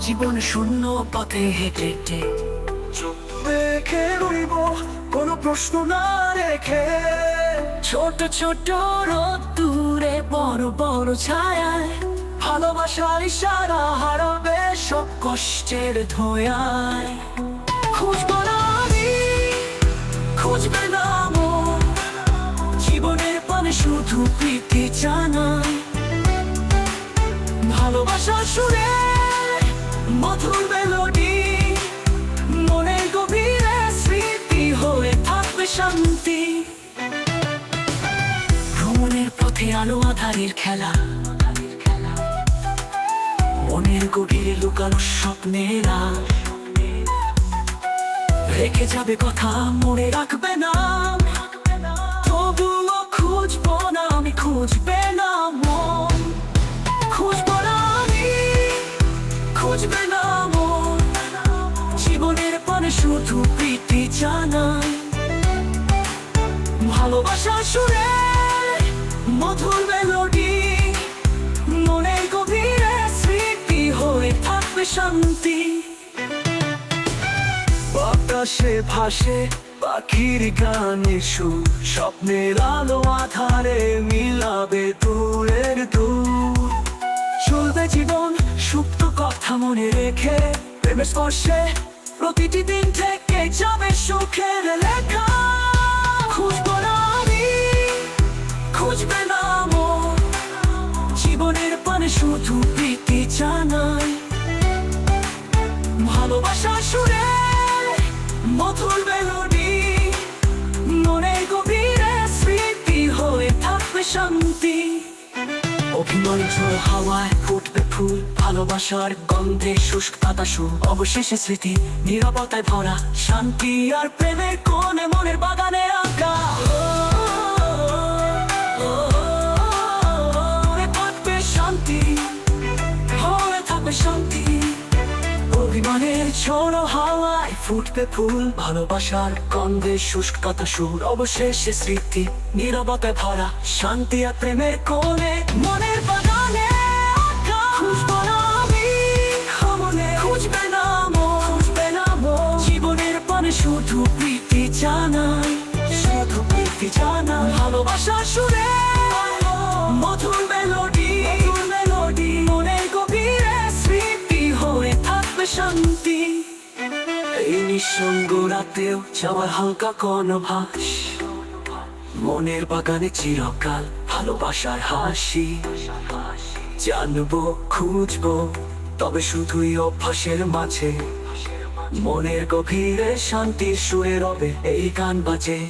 জীবন শূন্য পথে হেঁটে হেঁটে চোখ দেখে রইব কোনো প্রশ্ন না রেখে। ছোট ছোট রোদ্দুরে বড় বড় ছায়ায় ভালোবাসার ইশারা হারাবে সব কষ্টের ধোঁয়ায়। খুঁজবো না আমি, খুঁজবে না মন, জীবনের পানে শুধু প্রীতি জানাই। ভালোবাসার সুরে মধুর মেলোডি, মনের গভীরে স্মৃতি হয়ে থাকবে শান্তি। ভ্রমণের পথে আলো আধারের খেলা, মনের গভীরে লুকানো স্বপ্নেরা রেখে যাবে কথা, মনে রাখবে না। তবুও খুঁজবো না আমি, খুঁজবে না মন, খুঁজবো না আমি, খুঁজবে না মন, জীবনের পানে শুধু প্রীতি জানাই। ভালোবাসার সুরে মধুর মেলোডি, মনের গভীরে স্মৃতি হয়ে থাকবে শান্তি। বাতাসে ভাসে পাখির গানের সুর, স্বপ্নের আলো আধারে মিলাবে দূরের দূর। চলবে জীবন সুপ্ত কথা মনে রেখে, প্রেমের স্পর্শে প্রতিটি দিন থেকে যাবে সুখের লেখা। খুঁজবো না আমি, খুঁজবে না মন, জীবনের পানে শুধু প্রীতি জানাই। ভালোবাসার সুরে মধুর মেলোডি, মনের গভীরে স্মৃতি হয়ে থাকবে শান্তি। অভিমান ঝড় হাওয়ায় ফুটবে ফুল, ভালোবাসার গন্ধে শুষ্ক পাতা সুর, অবশেষে স্মৃতি নীরবতায় ভরা, শান্তি আর প্রেমের কোণে মনের বাগানে আঁকা। মনে থাকবে শান্তি, হয়ে থাকবে শান্তি। অভিমানের ঝড় হাওয়ায় ফুটবে ফুল, ভালোবাসার গন্ধে শুষ্ক পাতা সুর, অবশেষে স্মৃতি নীরবতায় ভরা, শান্তি আর প্রেমের কোণে মনের বাগানে আঁকা। খুঁজবো না আমি, মনে খুঁজবে না মন, খুঁজবে না মন, জীবনের পানে শুধু প্রীতি জানাই, শুধু প্রীতি জানাই। ভালোবাসার সুরে মধুর মেলোডি, মধুর মেলোডি, মনের গভীরে স্মৃতি হয়ে থাকবে শান্তি। এই নিঃসঙ্গ রাতেও যাওয়ার হালকা কোনো ভাস, মনের বাগানে চিরকাল ভালোবাসার হাসি। জানবো খুঁজবো তবে শুধুই অভ্যাসের মাঝে, মনের গভীরে শান্তির সুরে রবে এই গান বাজে।